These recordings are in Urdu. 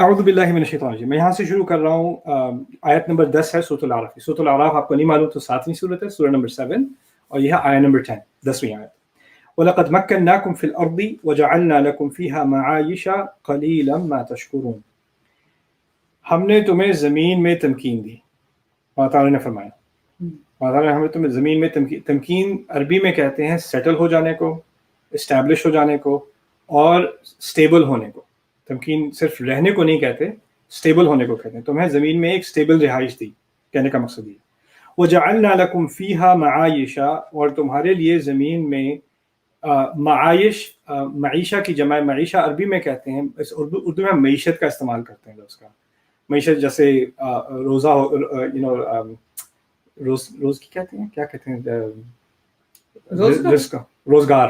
اعوذ باللہ من الشیطان الرجیم. میں یہاں سے شروع کر رہا ہوں. آیت نمبر 10 ہے سورۃ الاعراف. سورۃ الاعراف آپ کو نہیں معلوم تو 7ویں سورت ہے, سورہ نمبر 7, اور یہ ہے آیت نمبر 10, 10ویں آیت. وَلَقَدْ مَكَّنَّاكُمْ فِي الْأَرْضِ وَجَعَلْنَا لَكُمْ فِيهَا مَعَايِشَ قَلِيلًا مَا تَشْكُرُونَ. ہم نے تمہیں زمین میں تمکین دی. اللہ تعالیٰ نے فرمایا, اللہ تعالیٰ نے ہمیں تمہیں زمین میں تمکین عربی میں کہتے ہیں سیٹل ہو جانے کو, اسٹیبلش ہو جانے کو, اور اسٹیبل ہونے کو. تمکین صرف رہنے کو نہیں کہتے, اسٹیبل ہونے کو کہتے ہیں. تمہیں زمین میں ایک اسٹیبل رہائش دی, کہنے کا مقصد یہ. وَجَعَلْنَا لَكُمْ فِيهَا مَعَايِشَ, اور تمہارے لیے زمین میں معائش, معیشہ کی جمع معیشہ عربی میں کہتے ہیں, اردو میں معیشت کا استعمال کرتے ہیں لفظ کا. معیشت جیسے روزہ, روز کی کہتے ہیں, کیا کہتے ہیں, روزگار,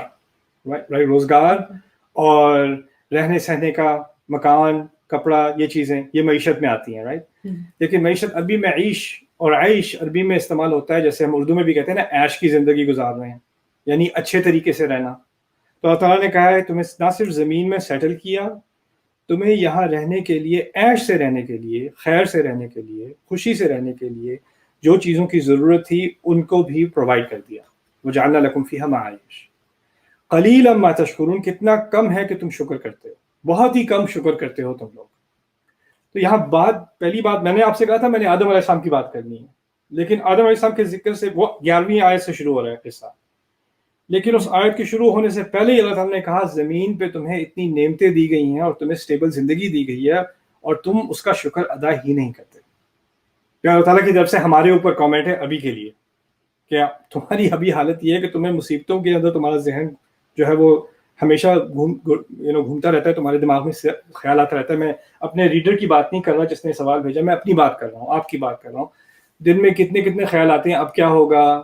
رائٹ, روزگار اور رہنے سہنے کا مکان, کپڑا, یہ چیزیں یہ معیشت میں آتی ہیں, رائٹ. لیکن معیشت عربی میں عیش اور عیش عربی میں استعمال ہوتا ہے جیسے ہم اردو میں بھی کہتے ہیں نا, عیش کی زندگی گزار رہے ہیں, یعنی اچھے طریقے سے رہنا. تو اللہ تعالیٰ نے کہا ہے تمہیں نہ صرف زمین میں سیٹل کیا, تمہیں یہاں رہنے کے لیے, عیش سے رہنے کے لیے, خیر سے رہنے کے لیے, خوشی سے رہنے کے لیے جو چیزوں کی ضرورت تھی ان کو بھی پرووائڈ کر دیا. وَجَعَلْنَا لَكُمْ فِيهَا مَعَايِشَ قَلِيلًا مَا تَشْكُرُونَ. کتنا کم ہے کہ تم شکر کرتے ہو, بہت ہی کم شکر کرتے ہو تم لوگ. تو یہاں پہلی بات میں نے آپ سے کہا تھا میں نے آدم علیہ السلام کی بات کرنی ہے, لیکن آدم علیہ السلام کے ذکر سے وہ 11ویں آیت سے شروع ہو رہا ہے قصہ. لیکن اس آیت کے شروع ہونے سے پہلے ہی اللہ تعالیٰ نے کہا زمین پہ تمہیں اتنی نعمتیں دی گئی ہیں اور تمہیں اسٹیبل زندگی دی گئی ہے اور تم اس کا شکر ادا ہی نہیں کرتے. کیا اللہ تعالیٰ کی طرف سے ہمارے اوپر کامنٹ ہے ابھی کے لیے کہ تمہاری ابھی حالت یہ ہے کہ تمہیں مصیبتوں کے اندر تمہارا ذہن جو ہے وہ ہمیشہ گھومتا رہتا ہے, تمہارے دماغ میں خیال آتا رہتا ہے. میں اپنے ریڈر کی بات نہیں کر رہا جس نے سوال بھیجا, میں اپنی بات کر رہا ہوں, آپ کی بات کر رہا ہوں. دن میں کتنے خیال آتے ہیں, اب کیا ہوگا,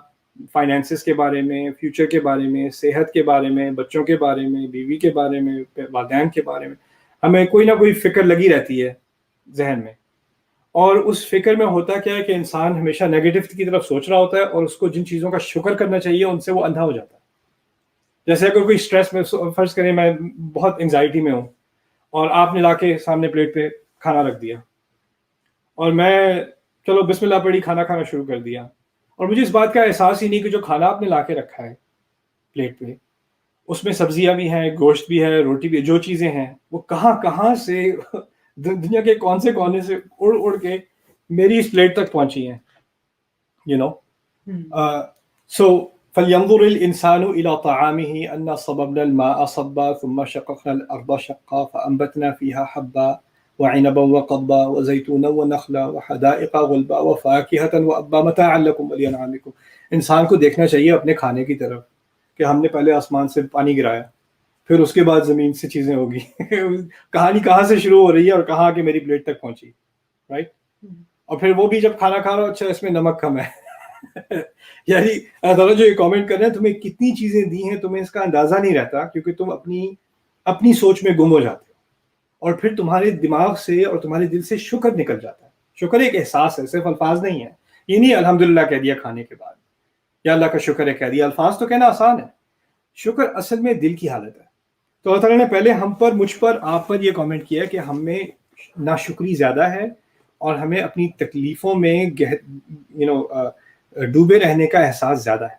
فائنینسز کے بارے میں, فیوچر کے بارے میں, صحت کے بارے میں, بچوں کے بارے میں, بیوی کے بارے میں, والدین کے بارے میں. ہمیں کوئی نہ کوئی فکر لگی رہتی ہے ذہن میں, اور اس فکر میں ہوتا کیا ہے کہ انسان ہمیشہ نیگیٹو کی طرف سوچ رہا ہوتا ہے, اور اس کو جن چیزوں کا شکر کرنا چاہیے ان سے وہ اندھا ہو جاتا ہے. جیسے اگر کوئی اسٹریس میں, فرض کریں میں بہت انگزائٹی میں ہوں اور آپ نے لا کے سامنے پلیٹ پہ کھانا رکھ دیا, اور میں چلو بسم اللہ پڑھی کھانا شروع کر دیا, اور مجھے اس بات کا احساس ہی نہیں کہ جو کھانا آپ نے لا کے رکھا ہے پلیٹ پہ اس میں سبزیاں بھی ہیں, گوشت بھی ہے, روٹی بھی ہے, جو چیزیں ہیں وہ کہاں سے دنیا کے کون سے کونے سے اڑ کے میری اس پلیٹ تک پہنچی ہیں, سو فَلْيَنْظُرِ الْإِنسَانُ إِلَىٰ طَعَامِهِ أَنَّا صَبَبْنَا الْمَاءَ صَبًّا ثُمَّ شَقَقْنَا الْأَرْضَ شَقًّا فَأَنبَتْنَا فِيهَا حَبًّا وَعِنَبًا وَقَضْبًا وَزَيْتُونًا وَنَخْلًا وَحَدَائِقَ غُلْبًا وَفَاكِهَةً وَأَبًّا مَتَاعًا لَكُمْ وَلِأَنْعَامِكُمْ. انسان کو دیکھنا چاہیے اپنے کھانے کی طرف کہ ہم نے پہلے آسمان سے پانی گرایا, پھر اس کے بعد زمین سے چیزیں ہوگی. کہانی کہاں سے شروع ہو رہی ہے اور کہاں کہ میری پلیٹ تک پہنچی, رائٹ. اور پھر وہ بھی جب کھانا کھا رہا ہو, اچھا اس میں نمک کم ہے. یعنی اللہ تعالیٰ جو یہ کامنٹ کر رہے ہیں تمہیں کتنی چیزیں دی ہیں تمہیں اس کا اندازہ نہیں رہتا, کیونکہ تم اپنی سوچ میں گم ہو جاتے ہو, اور پھر تمہارے دماغ سے اور تمہارے دل سے شکر نکل جاتا ہے. شکر ایک احساس ہے, صرف الفاظ نہیں ہے. یہ نہیں الحمدللہ کہہ دیا کھانے کے بعد یا اللہ کا شکر ہے کہہ دیا, الفاظ تو کہنا آسان ہے, شکر اصل میں دل کی حالت ہے. تو اللہ تعالیٰ نے پہلے ہم پر, مجھ پر, آپ پر یہ کامنٹ کیا کہ ہم میں ناشکری زیادہ ہے اور ہمیں اپنی تکلیفوں میں ڈوبے رہنے کا احساس زیادہ ہے.